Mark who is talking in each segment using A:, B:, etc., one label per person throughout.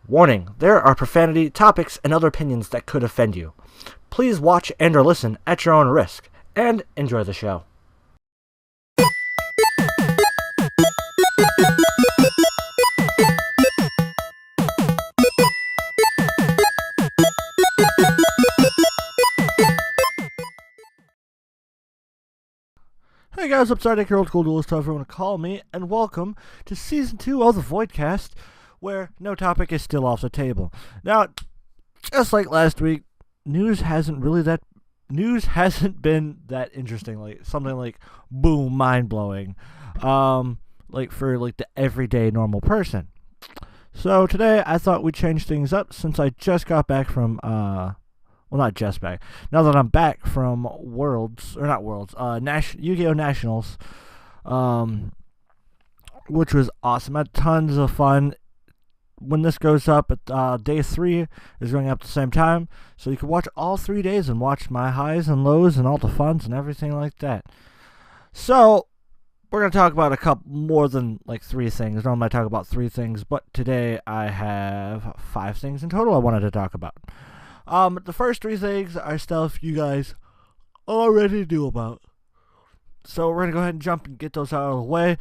A: Warning, there are profanity, topics, and other opinions that could offend you. Please watch and or listen at your own risk, and enjoy the show. Hey guys, what's RDiK, your old school duelist, however you want to call me, and welcome to Season 2 of the Voidcast, where no topic is still off the table. Now, just like last week, news hasn't been that interesting, like something like boom, mind-blowing, like for like the everyday normal person. So today I thought we'd change things up since I just got back from not just back. Now that I'm back from Yu-Gi-Oh! Nationals, which was awesome. I had tons of fun. When this goes up, day 3 is going up at the same time, so you can watch all 3 days and watch my highs and lows and all the funs and everything like that. So, we're going to talk about a couple more than like 3 things. Normally I talk about 3 things, but today I have 5 things in total I wanted to talk about. The first 3 things are stuff you guys already knew about. So we're going to go ahead and jump and get those out of the way.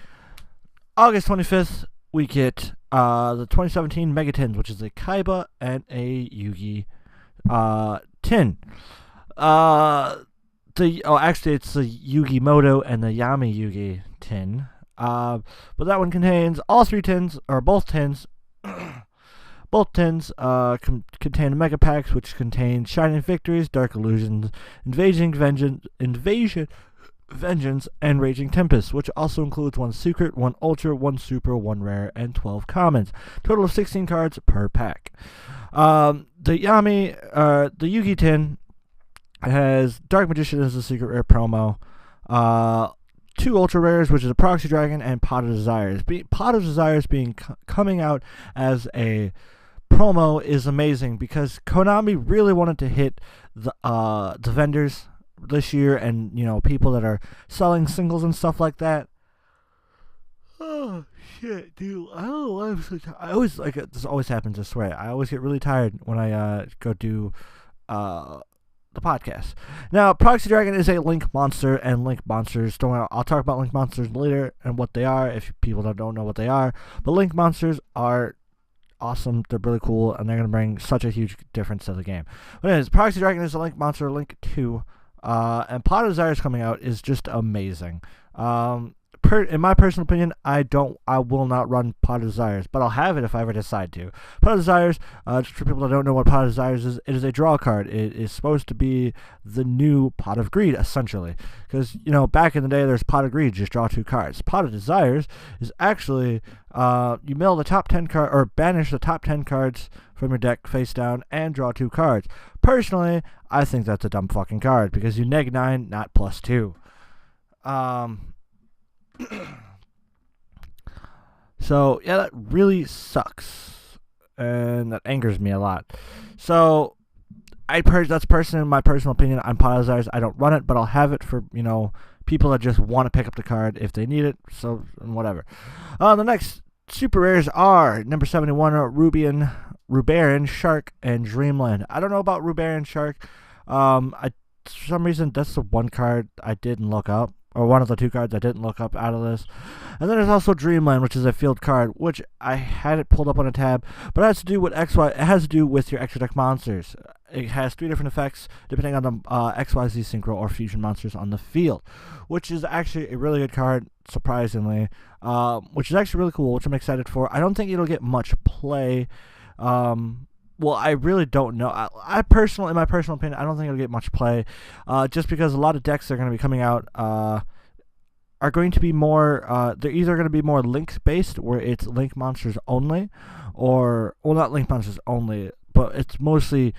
A: August 25th, we get the 2017 Mega Tins, which is a Kaiba and a Yugi tin. Actually, it's the Yugi Moto and the Yami Yugi tin. But that one contains all 3 tins, or both tins. Both tins contain Mega Packs, which contain Shining Victories, Dark Illusions, Invasion Vengeance, and Raging Tempest, which also includes 1 Secret, 1 Ultra, 1 Super, 1 Rare, and 12 Commons. Total of 16 cards per pack. The Yugi tin has Dark Magician as a secret rare promo, 2 Ultra Rares, which is a Proxy Dragon, and Pot of Desires. Pot of Desires coming out as a promo is amazing because Konami really wanted to hit the vendors this year, and people that are selling singles and stuff like that. Oh shit, dude! I don't know why I'm so tired. I always this always happens. I swear, I always get really tired when I go do the podcast. Now, Proxy Dragon is a Link monster, and Link monsters I'll talk about Link monsters later and what they are if people don't know what they are. But Link monsters are awesome. They're really cool, and they're going to bring such a huge difference to the game. But anyways, Proxy Dragon is a Link monster, Link 2, and Pot of Desires coming out is just amazing. In my personal opinion, I will not run Pot of Desires, but I'll have it if I ever decide to. Pot of Desires, just for people that don't know what Pot of Desires is, it is a draw card. It is supposed to be the new Pot of Greed, essentially. Because, back in the day, there's Pot of Greed, just draw 2 cards. Pot of Desires is actually, you mill the top 10 cards, or banish the top 10 cards from your deck face down and draw 2 cards. Personally, I think that's a dumb fucking card, because you neg 9, not +2. So, yeah, that really sucks, and that angers me a lot. So, that's personally my personal opinion on Pot of Desires. I don't run it, but I'll have it for, people that just want to pick up the card if they need it, so, whatever. The next super rares are number 71, Rubaran, Shark, and Dreamland. I don't know about Rubaran Shark. For some reason, that's the one card I didn't look up. Or one of the 2 cards I didn't look up out of this. And then there's also Dreamland, which is a field card, which I had it pulled up on a tab, but it has to do with it has to do with your extra deck monsters. It has 3 different effects depending on the XYZ Synchro or Fusion monsters on the field, which is actually a really good card, surprisingly, which is actually really cool, which I'm excited for. I don't think it'll get much play. Well, I really don't know. In my personal opinion, I don't think it'll get much play, just because a lot of decks that are going to be coming out are going to be more, they're either going to be more Link-based, where it's Link monsters only, or, well, not Link monsters only, but it's mostly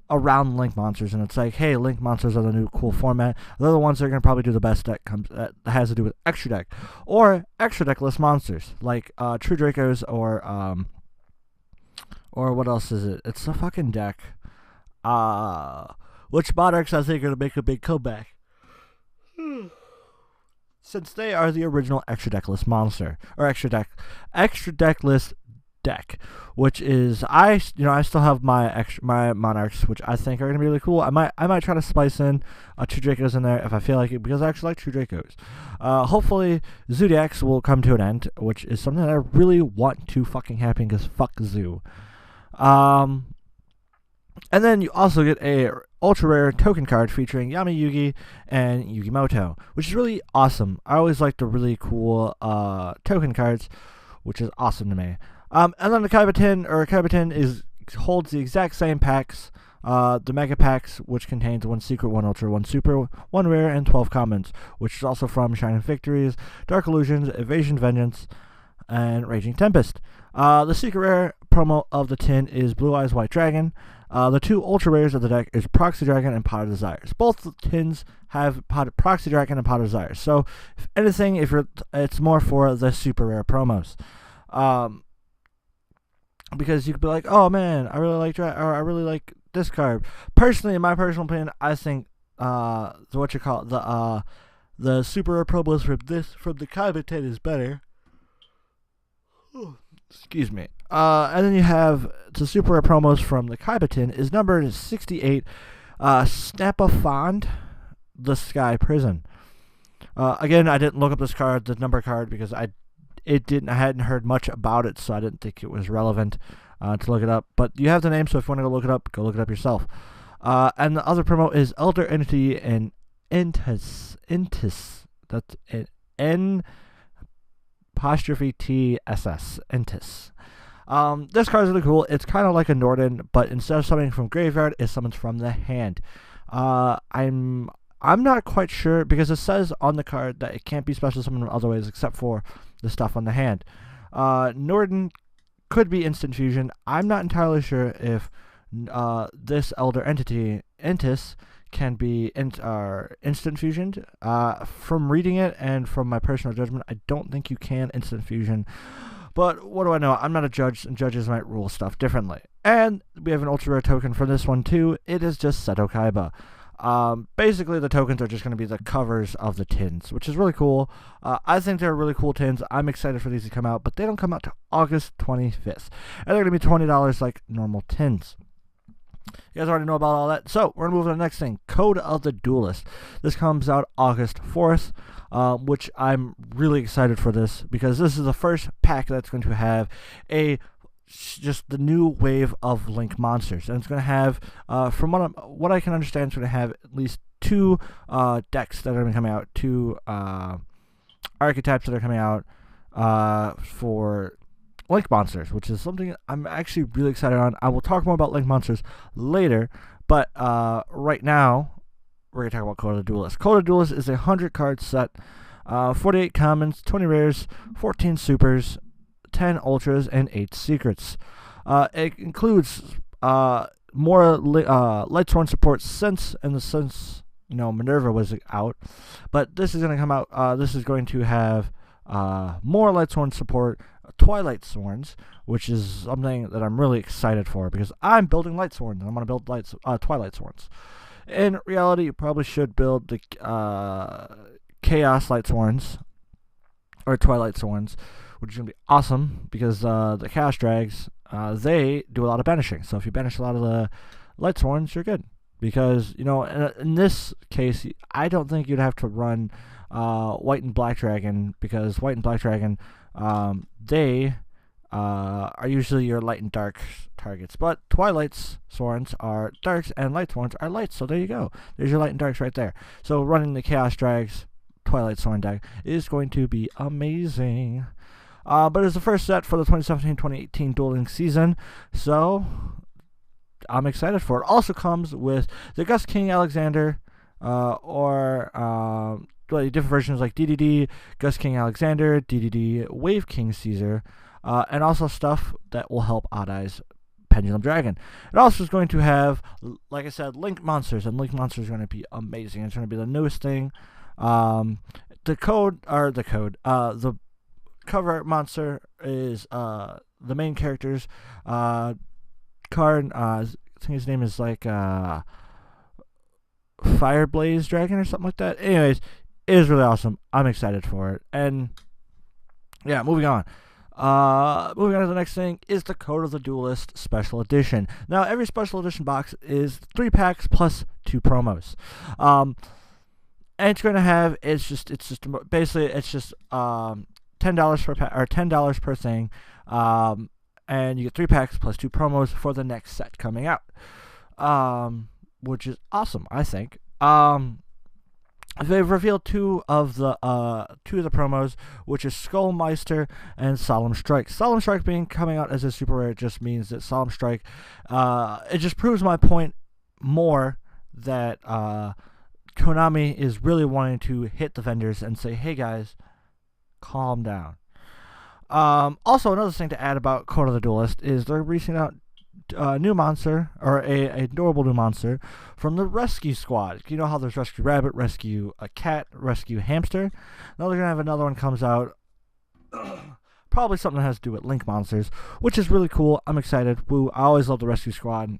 A: around Link monsters, and it's like, hey, Link monsters are the new cool format. They're the ones that are going to probably do the best that has to do with extra deck, or extra deckless monsters, like True Dracos, or what else is it? It's a fucking deck. Which monarchs I think are going to make a big comeback. Since they are the original extra deckless monster. Or extra deckless deck, which is I still have my Monarchs, which I think are gonna be really cool. I might try to splice in 2 Dracos in there if I feel like it, because I actually like 2 Dracos. Hopefully Zodiacs will come to an end, which is something that I really want to fucking happen, because fuck Zoo. And then you also get a ultra rare token card featuring Yami Yugi and Yugimoto, which is really awesome. I always like the really cool token cards, which is awesome to me. And then the Kaiba holds the exact same packs, the Mega Packs, which contains 1 Secret, 1 Ultra, 1 Super, 1 Rare, and 12 Commons, which is also from Shining Victories, Dark Illusions, Evasion Vengeance, and Raging Tempest. The Secret Rare promo of the tin is Blue Eyes White Dragon. The 2 ultra rares of the deck is Proxy Dragon and Pot of Desires. Both the tins have Proxy Dragon and Pot of Desires. So, if anything, it's more for the super rare promos. Because you could be like, oh man, I really like this card. Personally, in my personal opinion, I think the super rare promos from the Kaiba tin is better. Excuse me. And then you have the super rare promos from the Kaiba tin is number 68, Snap-a-Fond, the Sky Prison. Again, I didn't look up the number card, because I hadn't heard much about it, so I didn't think it was relevant to look it up. But you have the name, so if you want to go look it up yourself. And the other promo is Elder Entity and Intis. That's it. N''TSS, Entis. This card is really cool. It's kind of like a Norden, but instead of summoning from graveyard, it summons from the hand. I'm not quite sure, because it says on the card that it can't be special summoned in other ways except for the stuff on the hand. Norden could be instant fusion. I'm not entirely sure if this Elder Entity, Entis, can be instant fusioned. From reading it and from my personal judgment, I don't think you can instant fusion. But what do I know? I'm not a judge, and judges might rule stuff differently. And we have an ultra rare token for this one too. It is just Seto Kaiba. Basically, the tokens are just going to be the covers of the tins, which is really cool. I think they're really cool tins. I'm excited for these to come out, but they don't come out till August 25th. And they're going to be $20 like normal tins. You guys already know about all that. So, we're going to move to the next thing. Code of the Duelist. This comes out August 4th, which I'm really excited for this, because this is the first pack that's going to have just the new wave of Link monsters. And it's going to have, from what I can understand, it's going to have at least 2 decks that are going to come out, 2 archetypes that are coming out for Link monsters, which is something I'm actually really excited on. I will talk more about Link monsters later, but right now we're going to talk about Code of the Duelist. Code of the Duelist is a 100-card set, 48 commons, 20 rares, 14 supers, 10 ultras, and 8 secrets. It includes more Lightsworn support since Minerva was out, but this is going to come out. This is going to have more Lightsworn support, Twilight Sworns, which is something that I'm really excited for, because I'm building Lightsworn, and I'm going to build Twilight Sworns. In reality, you probably should build the Chaos Lightsworns, or Twilight Sworns, which is going to be awesome, because the Chaos Drags, they do a lot of banishing. So if you banish a lot of the Lightsworns, you're good. Because, in this case, I don't think you'd have to run White and Black Dragon, because White and Black Dragon, they are usually your light and dark targets. But Twilight Sworns are darks, and Light Sworns are lights. So there you go. There's your light and darks right there. So running the Chaos Drags Twilight Sworn deck is going to be amazing. But it's the first set for the 2017-2018 dueling season, so I'm excited for it. Also comes with the Gust King Alexander, different versions like DDD, Gust King Alexander, DDD, Wave King Caesar, and also stuff that will help Odd Eyes Pendulum Dragon. It also is going to have, like I said, Link Monsters, and Link Monsters are going to be amazing. It's going to be the newest thing. The cover monster is the main character's card. I think his name is like Fireblaze Dragon or something like that. Anyways, it is really awesome. I'm excited for it. And yeah, moving on. Moving on to the next thing is the Code of the Duelist Special Edition. Now, every Special Edition box is 3 packs plus 2 promos. And it's going to have, basically $10 per pack, or $10 per thing. And you get 3 packs plus 2 promos for the next set coming out. Which is awesome, I think. They've revealed two of the promos, which is Skullmeister and Solemn Strike. Solemn Strike being coming out as a super rare just means that Solemn Strike, it just proves my point more that Konami is really wanting to hit the vendors and say, hey guys, calm down. Also, another thing to add about Code of the Duelist is they're releasing out new monster, or a adorable new monster from the Rescue Squad. You know how there's Rescue Rabbit, Rescue a Cat, Rescue Hamster? Now they're going to have another one comes out. Probably something that has to do with Link monsters, which is really cool. I'm excited. Woo, I always love the Rescue Squad.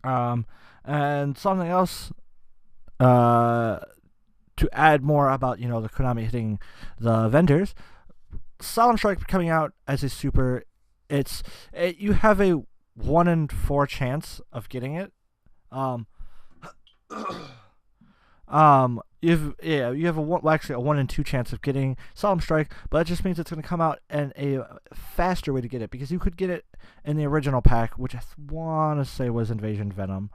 A: And something else to add more about, the Konami hitting the vendors. Solemn Strike coming out as a super. You have a 1 in 4 chance of getting it. You have a 1 in 2 chance of getting Solemn Strike, but that just means it's going to come out in a faster way to get it, because you could get it in the original pack, which I want to say was Invasion Venom.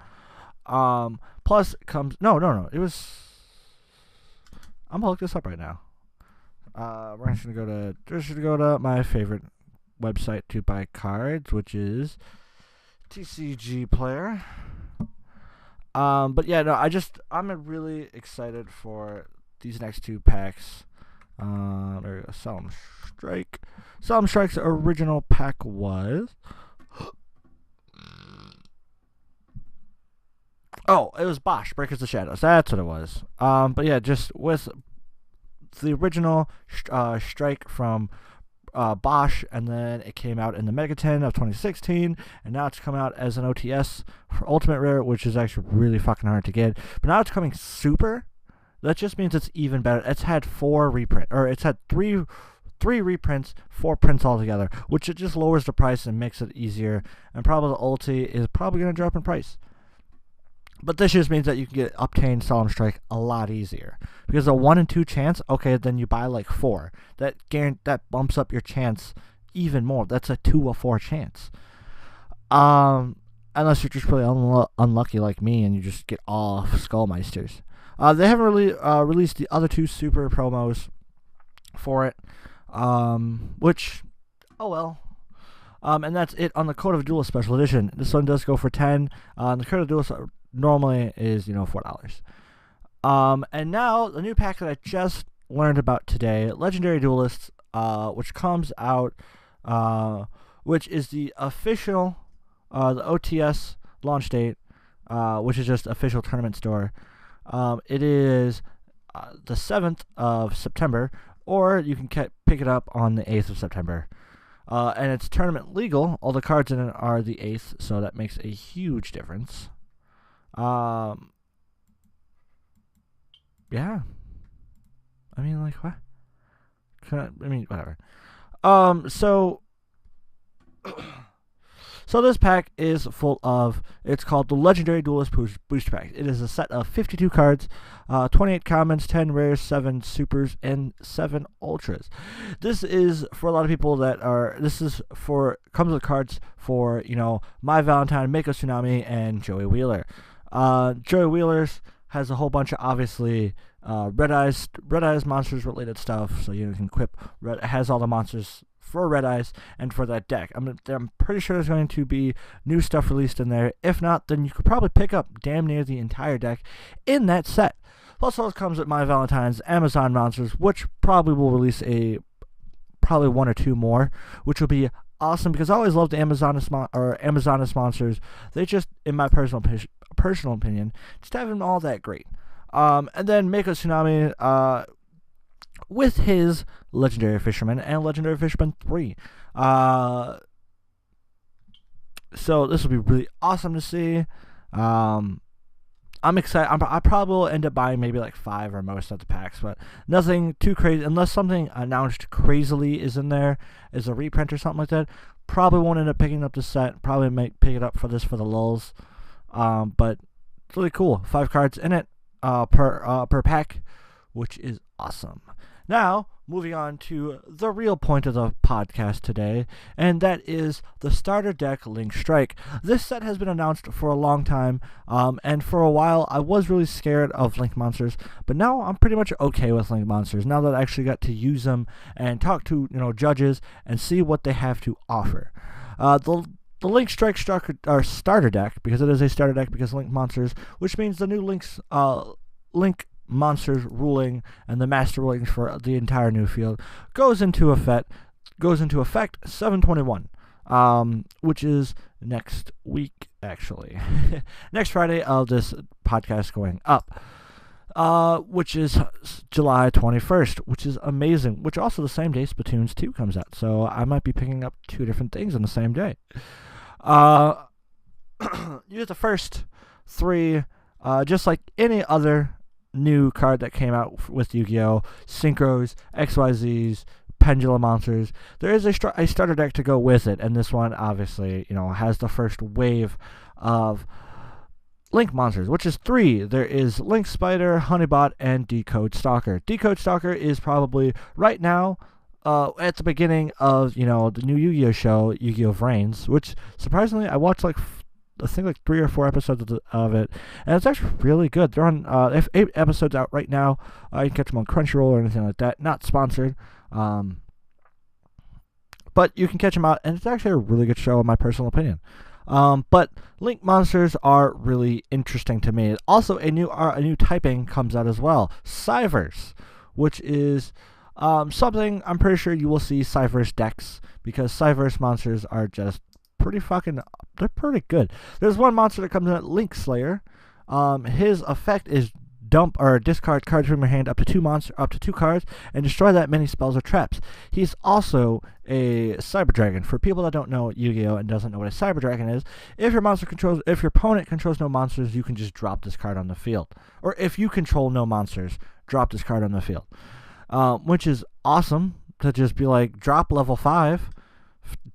A: Plus it comes it was. I'm gonna look this up right now. We're just gonna go to my favorite website to buy cards, which is TCG Player. But yeah, no, I'm really excited for these next 2 packs. There we go. Solemn Strike. Solemn Strike's original pack was. Oh, it was Bosch, Breakers of the Shadows. That's what it was. But yeah, just with the original Strike from Bosch, and then it came out in the Mega 10 of 2016, and now it's coming out as an OTS for Ultimate Rare, which is actually really fucking hard to get. But now it's coming super. That just means it's even better. It's had 3 reprints, 4 prints altogether, which it just lowers the price and makes it easier. And probably the ulti is probably going to drop in price. But this just means that you can obtain Solemn Strike a lot easier. Because a 1 in 2 chance, okay, then you buy like 4. That bumps up your chance even more. That's a 2 of 4 chance. Unless you're just really unlucky like me and you just get all Skullmeisters. They haven't really released the other 2 super promos for it. Which, oh well. And that's it on the Code of Duelist Special Edition. This one does go for 10. The Code of Duelist normally is, $4. And now the new pack that I just learned about today, Legendary Duelists, which comes out, which is the official, the OTS launch date, which is just official tournament store. It is the 7th of September, or you can pick it up on the 8th of September. And it's tournament legal. All the cards in it are the 8th, so that makes a huge difference. Yeah. I mean, like, what? Whatever. So this pack is full of, it's called the Legendary Duelist Booster Pack. It is a set of 52 cards, 28 commons, 10 rares, 7 supers, and 7 ultras. This is for a lot of people comes with cards for, My Valentine, Mako Tsunami, and Joey Wheeler. Joey Wheeler's has a whole bunch of, obviously, Red Eyes monsters related stuff, so you can equip, it has all the monsters for Red Eyes and for that deck. I'm pretty sure there's going to be new stuff released in there. If not, then you could probably pick up damn near the entire deck in that set. Plus, also comes with My Valentine's Amazon monsters, which probably will release probably 1 or 2 more, which will be awesome, because I always loved the Amazoness monsters. They just, in my personal opinion, just haven't all that great. And then Mako Tsunami, with his Legendary Fisherman and Legendary Fisherman 3. So this will be really awesome to see. I'm excited. I probably will end up buying maybe like 5 or most of the packs, but nothing too crazy. Unless something announced crazily is in there, is a reprint or something like that. Probably won't end up picking up the set. Probably might pick it up for the lulz. But it's really cool. 5 cards in it per pack, which is awesome. Now, moving on to the real point of the podcast today, and that is the starter deck Link Strike. This set has been announced for a long time, and for a while I was really scared of Link monsters, but now I'm pretty much okay with Link monsters, now that I actually got to use them and talk to judges and see what they have to offer. The Link Strike starter deck, because it is a starter deck because Link monsters, which means the new Link monsters ruling and the master rulings for the entire new field goes into effect 7/21, which is next week, actually. Next Friday of this podcast going up, which is July 21st, which is amazing, which also the same day Splatoon 2 comes out, so I might be picking up 2 different things on the same day. You get the first 3, just like any other new card that came out with Yu-Gi-Oh! Synchros, XYZs, Pendulum monsters. There is a starter deck to go with it, and this one obviously, has the first wave of Link monsters, which is 3. There is Link Spider, Honeybot, and Decode Stalker. Decode Stalker is probably right now at the beginning of the new Yu-Gi-Oh! Show, Yu-Gi-Oh! Vrains, which surprisingly I watched I think 3 or 4 episodes of it, and it's actually really good. They're on 8 episodes out right now. You can catch them on Crunchyroll or anything like that. Not sponsored, but you can catch them out, and it's actually a really good show in my personal opinion. But Link monsters are really interesting to me. Also, a new typing comes out as well, Cyverse, which is something I'm pretty sure you will see Cyverse decks, because Cyverse monsters are just they're pretty good. There's one monster that comes in at Link Slayer. His effect is dump or discard cards from your hand up to 2 cards and destroy that many spells or traps. He's also a Cyber Dragon. For people that don't know Yu-Gi-Oh! And doesn't know what a Cyber Dragon is, if your opponent controls no monsters, you can just drop this card on the field. Or if you control no monsters, drop this card on the field. Which is awesome to just be like, drop level 5.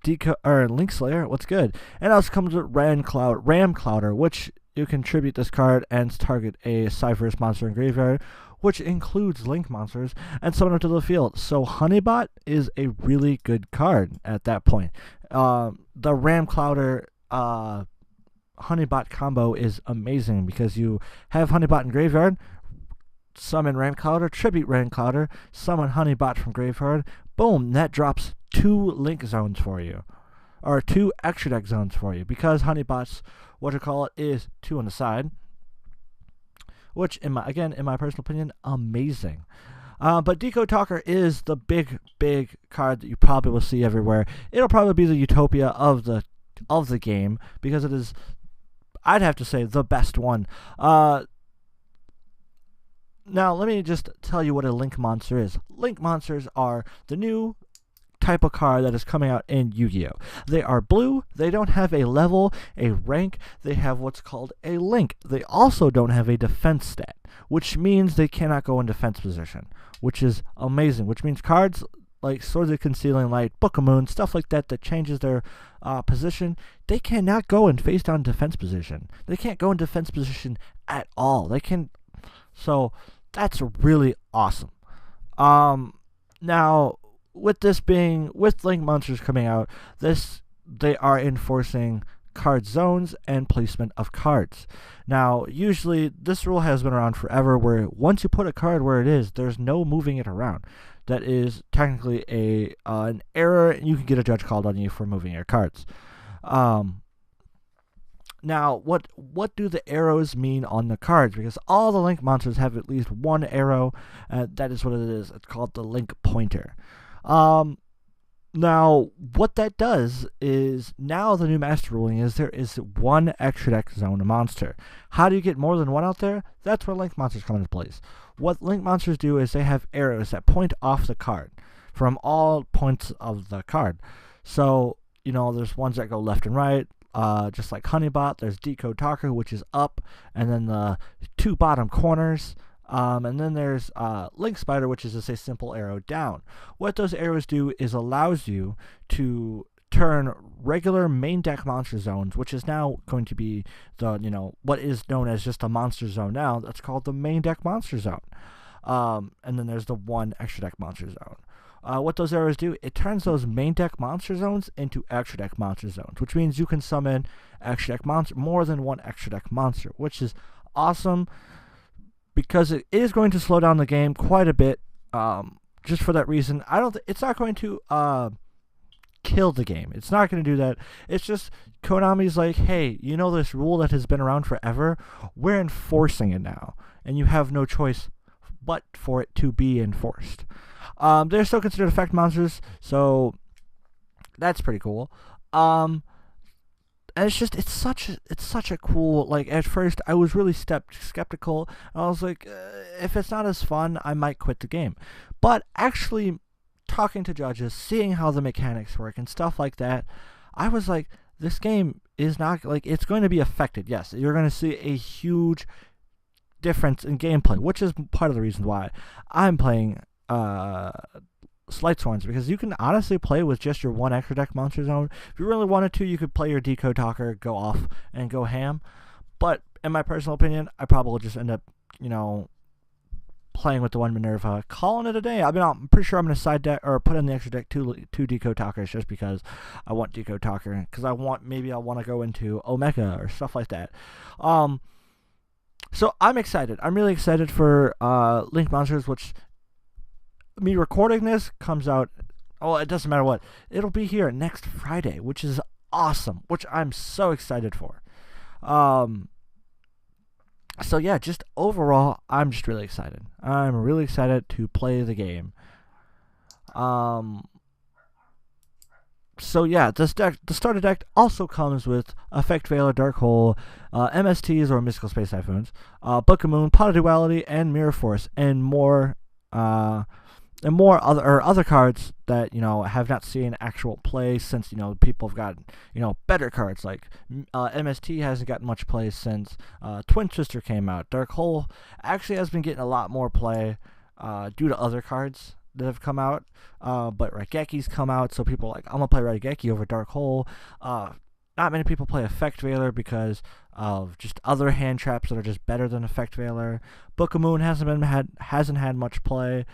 A: Link Slayer, what's good? And also comes with Ram Clouder, which you can tribute this card and target a Cyverse monster in graveyard, which includes Link monsters, and summon them to the field. So Honeybot is a really good card at that point. The Ram Clouder Honeybot combo is amazing because you have Honeybot in graveyard, summon Ram Clouder, tribute Ram Clouder, summon Honeybot from graveyard, boom, that drops 2 Link zones for you, or 2 extra deck zones for you, because Honeybot's is 2 on the side, which in my personal opinion, amazing. But Decode Talker is the big card that you probably will see everywhere. It'll probably be the utopia of the game, because it is, I'd have to say, the best one. Now, let me just tell you what a Link monster is. Link monsters are the new type of card that is coming out in Yu-Gi-Oh! They are blue, they don't have a level, a rank, they have what's called a link. They also don't have a defense stat, which means they cannot go in defense position, which is amazing, which means cards like Swords of Concealing Light, Book of Moon, stuff like that changes their position, they cannot go in face down defense position. They can't go in defense position at all. So that's really awesome. Now, with Link monsters coming out, they are enforcing card zones and placement of cards. Now, usually this rule has been around forever, where once you put a card where it is, there's no moving it around. That is technically an error, and you can get a judge called on you for moving your cards. Now, what do the arrows mean on the cards? Because all the Link monsters have at least 1 arrow. That is what it is. It's called the Link Pointer. Now, what that does is, now the new master ruling is there is 1 extra deck zone monster. How do you get more than 1 out there? That's where Link monsters come into place. What Link monsters do is they have arrows that point off the card from all points of the card. So, there's ones that go left and right, just like Honeybot. There's Decode Talker, which is up, and then the 2 bottom corners. And then there's Link Spider, which is just a simple arrow down. What those arrows do is allows you to turn regular main deck monster zones, which is now going to be the, what is known as just a monster zone now. That's called the main deck monster zone. And then there's the 1 extra deck monster zone. What those arrows do, it turns those main deck monster zones into extra deck monster zones, which means you can summon extra deck monster, more than 1 extra deck monster, which is awesome because it is going to slow down the game quite a bit. Just for that reason, it's not going to kill the game. It's not going to do that. It's just Konami's like, hey, this rule that has been around forever, we're enforcing it now, and you have no choice but for it to be enforced. They're still considered effect monsters, so that's pretty cool. And it's such a cool, like, at first I was really skeptical. I was like, if it's not as fun, I might quit the game. But actually talking to judges, seeing how the mechanics work and stuff like that, I was like, this game is not, like, it's going to be affected. Yes, you're going to see a huge difference in gameplay, which is part of the reason why I'm playing Slightsworns, because you can honestly play with just your 1 extra deck monster zone. If you really wanted to, you could play your Decode Talker, go off and go ham. But in my personal opinion, I probably just end up, playing with the 1 Minerva, calling it a day. I mean, I'm pretty sure I'm going to side deck or put in the extra deck 2 Decode Talkers just because I want Decode Talker, because I want to go into Omega or stuff like that. So I'm excited. I'm really excited for Link Monsters, which me recording this comes out, it doesn't matter what. It'll be here next Friday, which is awesome, which I'm so excited for. So yeah, just overall, I'm just really excited. I'm really excited to play the game. So yeah, the starter deck also comes with Effect Veiler, Dark Hole, MSTs or Mystical Space Typhoons, Book of Moon, Pot of Duality, and Mirror Force, and more other cards that have not seen actual play since people have gotten better cards. Like MST hasn't gotten much play since Twin Twister came out. Dark Hole actually has been getting a lot more play due to other cards that have come out, but Raigeki's come out, so people are like, I'm gonna play Raigeki over Dark Hole. Not many people play Effect Veiler because of just other hand traps that are just better than Effect Veiler. Book of Moon hasn't had much play.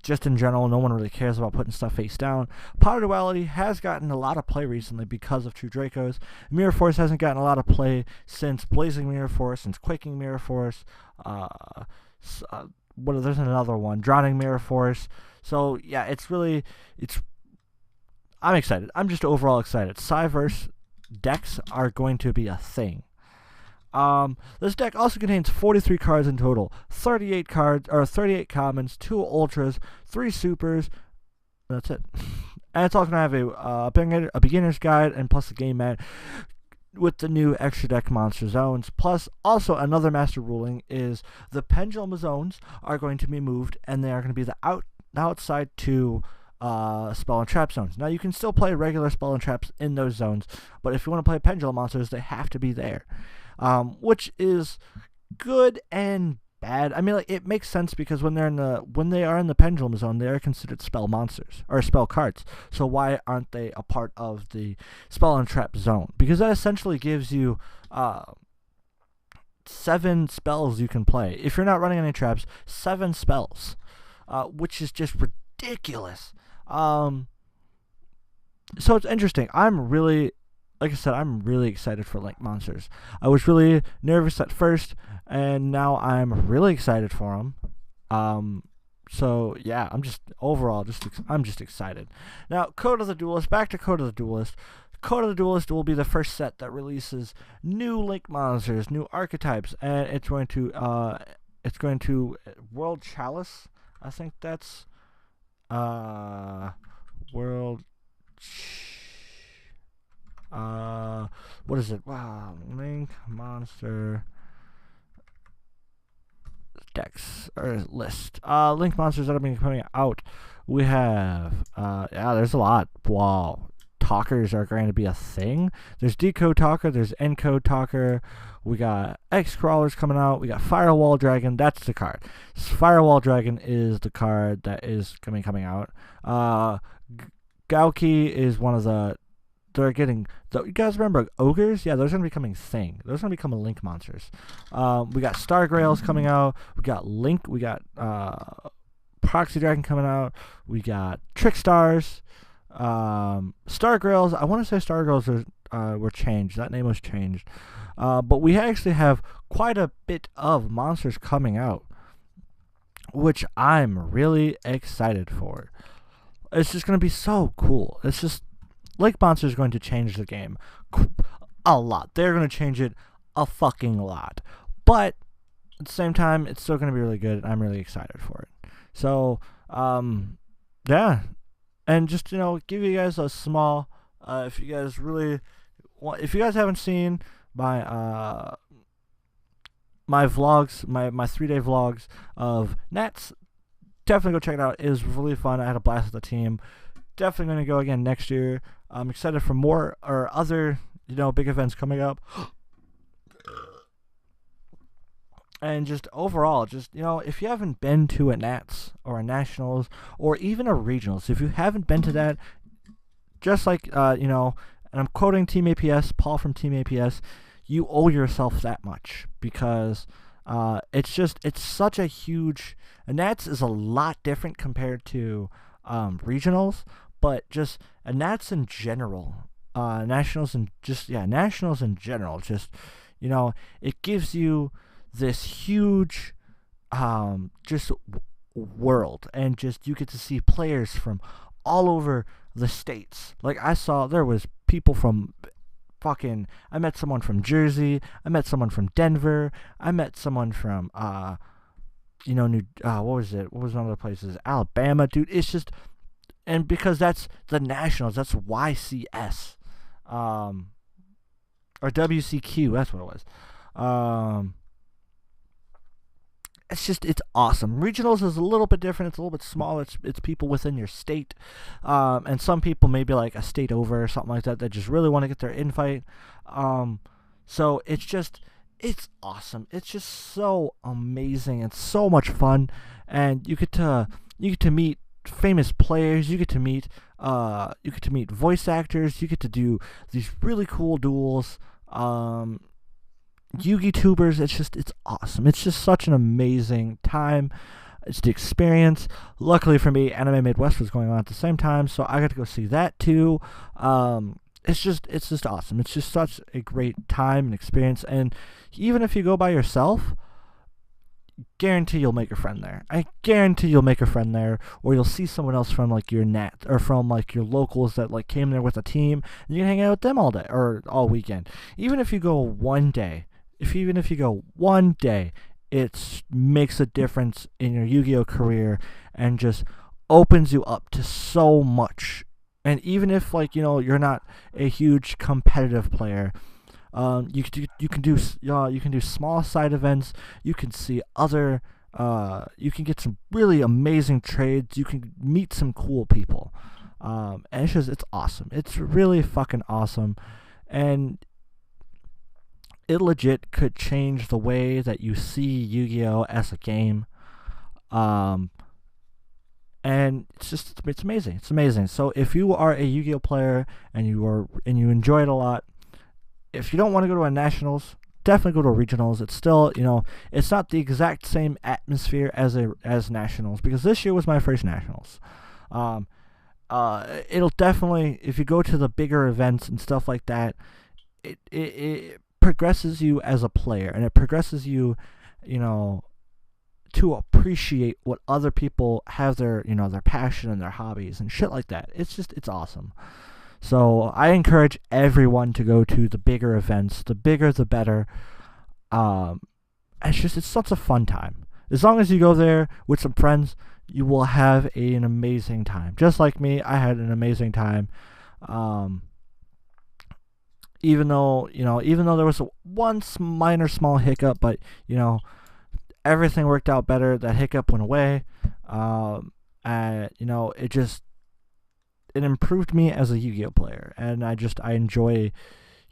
A: Just in general, no one really cares about putting stuff face down. Pot of Duality has gotten a lot of play recently because of True Dracos. Mirror Force hasn't gotten a lot of play since Blazing Mirror Force, since Quaking Mirror Force. There's another one, Drowning Mirror Force. So yeah, I'm excited. I'm just overall excited. Cyverse decks are going to be a thing. This deck also contains 43 cards in total, 38 commons, 2 ultras, 3 supers. That's it. And it's also going to have a beginner's guide and plus a game mat with the new extra deck monster zones. Plus, also another master ruling is the pendulum zones are going to be moved, and they are going to be the outside 2 spell and trap zones. Now, you can still play regular spell and traps in those zones, but if you want to play pendulum monsters, they have to be there. Which is good and bad. I mean, like, it makes sense because when they are in the pendulum zone, they are considered spell monsters or spell cards. So why aren't they a part of the spell and trap zone? Because that essentially gives you 7 spells you can play. If you're not running any traps, 7 spells, which is just ridiculous. So it's interesting. Like I said, I'm really excited for Link Monsters. I was really nervous at first, and now I'm really excited for them. So yeah, I'm just excited. Now, Code of the Duelist. Back to Code of the Duelist. Code of the Duelist will be the first set that releases new Link Monsters, new archetypes, and it's going to World Chalice. I think that's World. What is it? Wow, Link Monster decks or list. Link monsters that have been coming out. We have there's a lot. Wow, talkers are going to be a thing. There's decode talker, there's encode talker, we got X crawlers coming out, we got Firewall Dragon. That's the card. Firewall Dragon is the card that is coming out. Gauki is one of the. They're getting. You guys remember ogres? Yeah, those are gonna be coming thing. Those are gonna become link monsters. We got Stargrails coming out. We got Link. We got Proxy Dragon coming out. We got Trickstars. Stargrails. I want to say Stargrails were changed. That name was changed. But we actually have quite a bit of monsters coming out, which I'm really excited for. It's just going to be so cool. It's just, Link Monster is going to change the game a lot. They're going to change it a fucking lot. But at the same time, it's still going to be really good, and I'm really excited for it. So, yeah. And just, give you guys a small, if you guys really want, if you guys haven't seen my, my vlogs, my 3-day vlogs of Nats, definitely go check it out. It was really fun. I had a blast with the team. Definitely going to go again next year. I'm excited for more or other, big events coming up. And just overall, if you haven't been to a Nats or a Nationals or even a Regionals, if you haven't been to that, just like, and I'm quoting Team APS, Paul from Team APS, you owe yourself that much because it's such a huge. Nats is a lot different compared to regionals, but just Nats in general, nationals in general, it gives you this huge world, and you get to see players from all over the states. Like I saw there was people from I met someone from Jersey, I met someone from Denver, I met someone from what was one of the places? Alabama, dude. It's just, and because that's the Nationals, that's YCS, or WCQ, that's what it was. It's awesome. Regionals is a little bit different. It's a little bit smaller. It's people within your state, and some people maybe like a state over or something like that just really want to get their invite. So it's awesome. It's just so amazing. It's so much fun, and you get to meet famous players. You get to meet voice actors. You get to do these really cool duels. Yu-Gi tubers, it's awesome. It's just such an amazing time. It's the experience. Luckily for me, Anime Midwest was going on at the same time, so I got to go see that too. It's just awesome. It's just such a great time and experience. And even if you go by yourself, guarantee you'll make a friend there. I guarantee you'll make a friend there, or you'll see someone else from like your Nat or from like your locals that like came there with a team, and you can hang out with them all day or all weekend. Even if you go one day. Even if you go one day, it makes a difference in your Yu-Gi-Oh career and just opens you up to so much. And even if you're not a huge competitive player, you can do small side events. You can see other. You can get some really amazing trades. You can meet some cool people, and it's awesome. It's really fucking awesome, and it legit could change the way that you see Yu-Gi-Oh as a game. And it's amazing. It's amazing. So if you are a Yu-Gi-Oh player and you enjoy it a lot, if you don't want to go to a Nationals, definitely go to Regionals. It's still, it's not the exact same atmosphere as Nationals, because this year was my first Nationals. It'll definitely, if you go to the bigger events and stuff like that, it progresses you as a player, and it progresses you, to appreciate what other people have their passion and their hobbies and shit like that. It's awesome. So I encourage everyone to go to the bigger events. The bigger, the better. It's such a fun time. As long as you go there with some friends, you will have an amazing time. Just like me, I had an amazing time. Even though there was one minor small hiccup, but everything worked out better. That hiccup went away. It it improved me as a Yu-Gi-Oh player, and I enjoy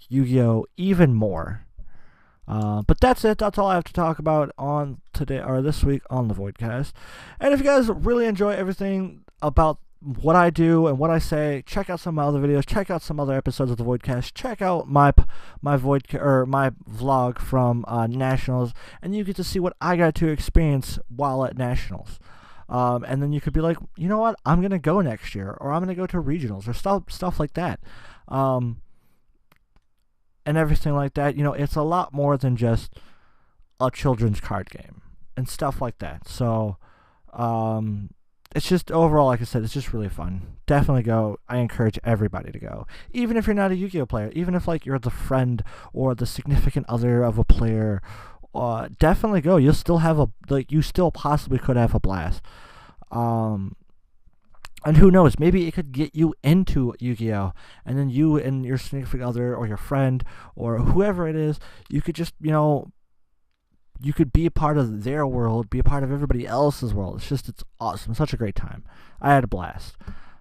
A: Yu-Gi-Oh even more. But that's it. That's all I have to talk about on today or this week on the Voidcast. And if you guys really enjoy everything about what I do and what I say, check out some of my other videos. Check out some other episodes of the Voidcast. Check out my vlog from Nationals, and you get to see what I got to experience while at Nationals. And then you could be like, you know what? I'm gonna go next year, or I'm gonna go to regionals, or stuff like that. And everything like that. It's a lot more than just a children's card game and stuff like that. So, it's just overall, like I said, it's just really fun. Definitely go. I encourage everybody to go, even if you're not a Yu-Gi-Oh player, even if like you're the friend or the significant other of a player. Definitely go. You'll still have you still possibly could have a blast. And who knows, maybe it could get you into Yu-Gi-Oh! And then you and your significant other or your friend or whoever it is, you could just, you could be a part of their world, be a part of everybody else's world. It's awesome. Such a great time. I had a blast.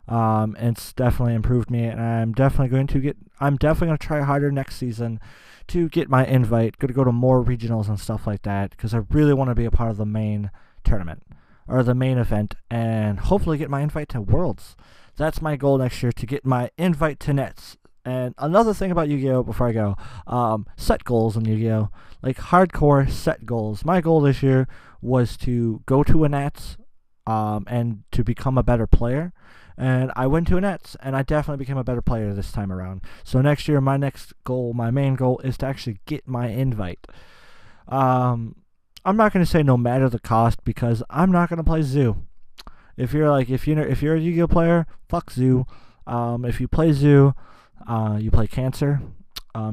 A: And it's definitely improved me, and I'm definitely going to try harder next season to get my invite, going to go to more regionals and stuff like that, because I really want to be a part of the main tournament. Or the main event, and hopefully get my invite to Worlds. That's my goal next year, to get my invite to Nets. And another thing about Yu-Gi-Oh! Before I go, set goals in Yu-Gi-Oh! Like hardcore set goals. My goal this year was to go to a Nets, and to become a better player. And I went to a Nets, and I definitely became a better player this time around. So next year, my main goal is to actually get my invite. I'm not going to say no matter the cost, because I'm not going to play Zoo. If you're a Yu-Gi-Oh player, fuck Zoo. If you play Zoo, you play Cancer.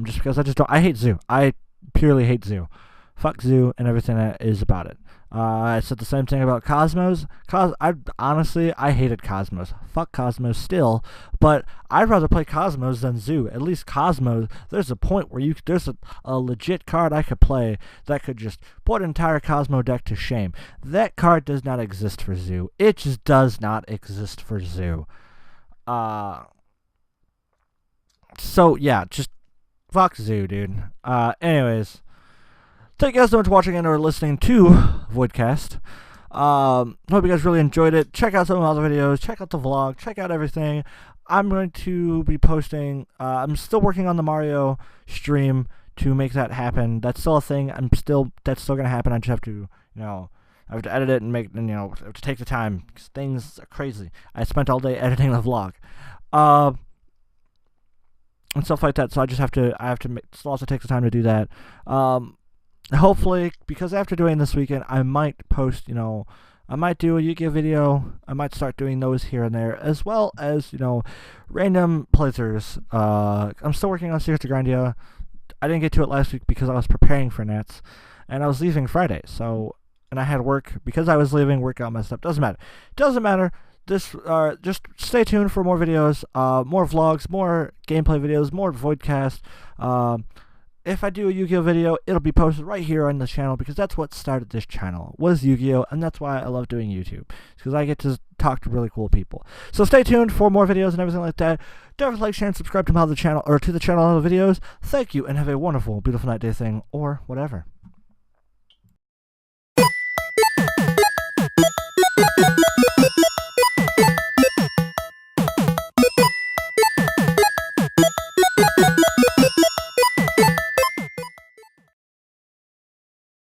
A: Just because I hate Zoo. I purely hate Zoo. Fuck Zoo and everything that is about it. I said the same thing about Cosmos. I hated Cosmos. Fuck Cosmos still, but I'd rather play Cosmos than Zoo. At least Cosmos, there's a point where there's a legit card I could play that could just put an entire Cosmo deck to shame. That card does not exist for Zoo. It just does not exist for Zoo. So yeah, just fuck Zoo, dude. Anyways. Thank you guys so much for watching and or listening to Voidcast. Hope you guys really enjoyed it. Check out some of the other videos. Check out the vlog. Check out everything. I'm going to be posting. I'm still working on the Mario stream to make that happen. That's still a thing. That's still going to happen. I just have to, I have to edit it and I have to take the time, because things are crazy. I spent all day editing the vlog. And stuff like that. So I have to still also take the time to do that. Hopefully, because after doing this weekend, I might post, I might do a Yu-Gi-Oh video. I might start doing those here and there, as well as, random playthroughs. I'm still working on Secrets of Grandia. I didn't get to it last week because I was preparing for Nets, and I was leaving Friday, and I had work. Because I was leaving, work got messed up. Doesn't matter. Just stay tuned for more videos, more vlogs, more gameplay videos, more Voidcast. If I do a Yu-Gi-Oh video, it'll be posted right here on the channel, because that's what started this channel, was Yu-Gi-Oh, and that's why I love doing YouTube, because I get to talk to really cool people. So stay tuned for more videos and everything like that. Don't forget to like, share, and subscribe to the channel and other videos. Thank you, and have a wonderful, beautiful night, day, thing, or whatever.